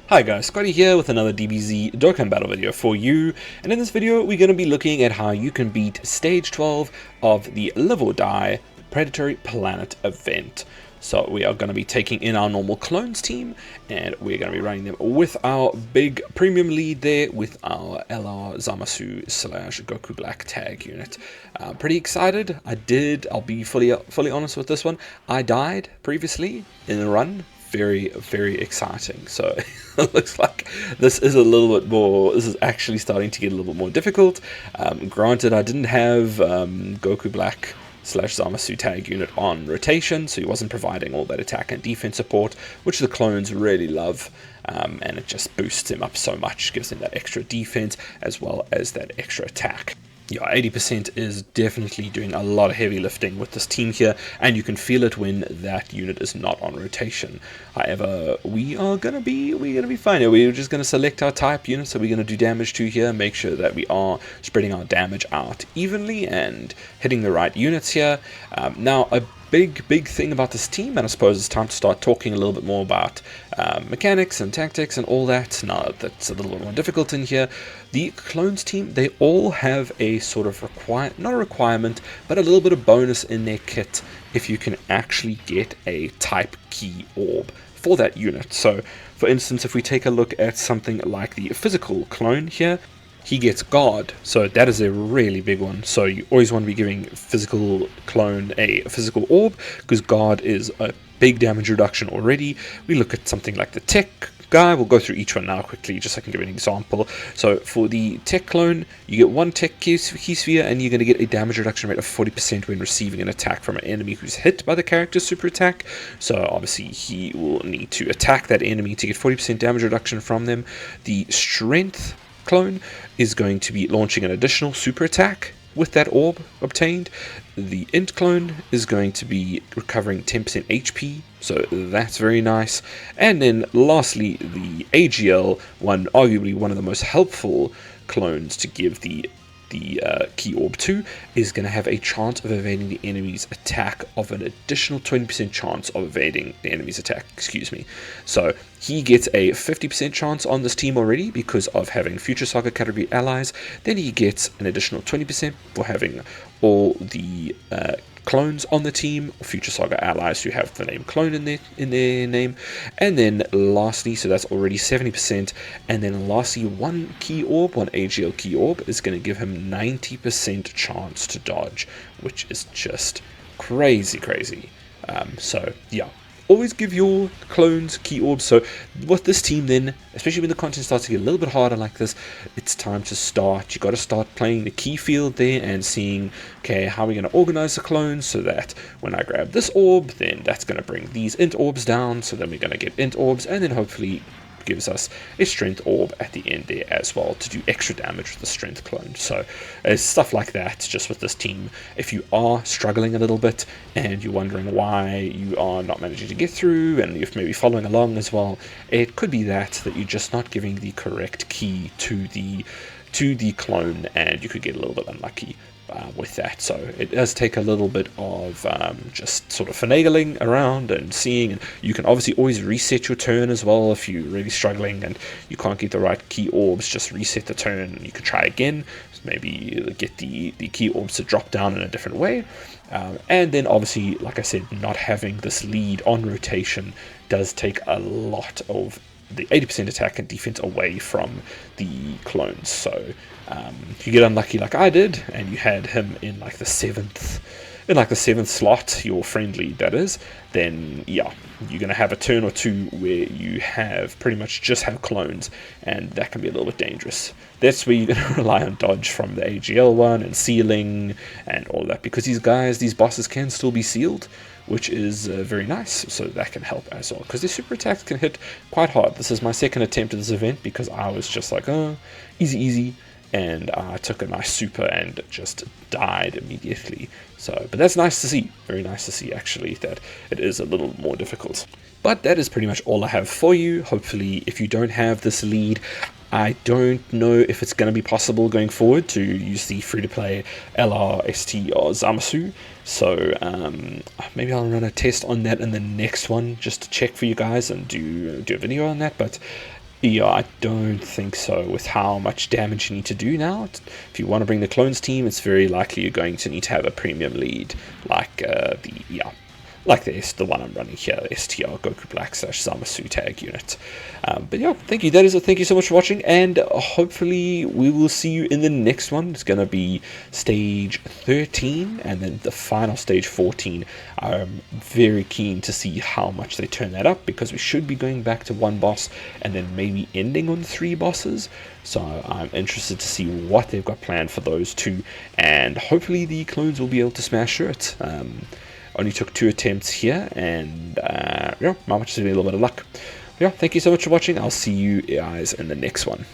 Hi guys, Scotty here with another DBZ Dokkan battle video for you, and in this video we're going to be looking at how you can beat Stage 12 of the Live or Die Predatory Planet event. So we are going to be taking in our normal clones team, and we're going to be running them with our big premium lead there with our LR Zamasu slash Goku Black tag unit. Pretty excited. I'll be fully honest with this one. I died previously in the run. Very exciting. So it looks like this is this is actually starting to get a little bit more difficult. Granted, I didn't have Goku Black slash Zamasu tag unit on rotation, so he wasn't providing all that attack and defense support, which the clones really love, and it just boosts him up so much, gives him that extra defense as well as that extra attack. Yeah, 80% is definitely doing a lot of heavy lifting with this team here, and you can feel it when that unit is not on rotation. However, we're gonna be fine here. We're just gonna select our type units that we're gonna do damage to here, make sure that we are spreading our damage out evenly and hitting the right units here. Now, a big thing about this team, and I suppose it's time to start talking a little bit more about mechanics and tactics and all that. Now that's a little bit more difficult in here. The clones team, they all have a sort of not a requirement, but a little bit of bonus in their kit if you can actually get a type key orb for that unit. So for instance, if we take a look at something like the physical clone here, he gets guard, so that is a really big one. So you always want to be giving physical clone a physical orb, because guard is a big damage reduction already. We look at something like the tech guy. We'll go through each one now quickly just so I can give an example. So for the tech clone, you get one tech key sphere, and you're going to get a damage reduction rate of 40% when receiving an attack from an enemy who's hit by the character's super attack. So obviously he will need to attack that enemy to get 40% damage reduction from them. The strength clone is going to be launching an additional super attack with that orb obtained. The int clone is going to be recovering 10% HP, so that's very nice. And then lastly, the AGL one, arguably one of the most helpful clones to give the key orb 2, is going to have a chance of evading the enemy's attack of an additional 20% chance of evading the enemy's attack, so he gets a 50% chance on this team already because of having Future Saga category allies. Then he gets an additional 20% for having all the clones on the team, Future Saga allies who have the name clone in their name. And then lastly, so that's already 70%, and then lastly, one AGL key orb is going to give him 90% chance to dodge, which is just crazy. So yeah, always give your clones key orbs. So with this team then, especially when the content starts to get a little bit harder like this, it's time to start. You got to start playing the key field there and seeing, okay, how are we going to organize the clones so that when I grab this orb, then that's going to bring these int orbs down, so then we're going to get int orbs, and then hopefully gives us a strength orb at the end there as well to do extra damage with the strength clone. So stuff like that just with this team. If you are struggling a little bit and you're wondering why you are not managing to get through, and you're maybe following along as well, it could be that you're just not giving the correct key to the clone, and you could get a little bit unlucky with that. So it does take a little bit of just sort of finagling around and seeing, and you can obviously always reset your turn as well if you're really struggling and you can't get the right key orbs. Just reset the turn and you can try again, maybe get the key orbs to drop down in a different way. And then obviously, like I said, not having this lead on rotation does take a lot of the 80% attack and defense away from the clones. So if you get unlucky like I did, and you had him in like the seventh slot, your friendly that is, then yeah, you're going to have a turn or two where you have pretty much just have clones, and that can be a little bit dangerous. That's where you're going to rely on dodge from the AGL one and sealing and all that, because these bosses can still be sealed, which is very nice, so that can help as well, because the super attacks can hit quite hard. This is my second attempt at this event because I was just like, oh, easy, and I took a nice super and just died immediately. So, but that's nice to see, very nice to see actually, that it is a little more difficult. But that is pretty much all I have for you. Hopefully, if you don't have this lead, I don't know if it's going to be possible going forward to use the free-to-play LR, or Zamasu. So maybe I'll run a test on that in the next one just to check for you guys and do a video on that. But Yeah, I don't think so with how much damage you need to do now. If you want to bring the clones team, it's very likely you're going to need to have a premium lead, like the one I'm running here, the STR Goku Black / Zamasu tag unit. But yeah, thank you. Thank you so much for watching, and hopefully we will see you in the next one. It's gonna be stage 13, and then the final stage 14. I'm very keen to see how much they turn that up, because we should be going back to one boss and then maybe ending on 3 bosses. So I'm interested to see what they've got planned for those 2, and hopefully the clones will be able to smash through it. Only took 2 attempts here, and yeah, might just need a little bit of luck. Yeah, thank you so much for watching. I'll see you guys in the next one.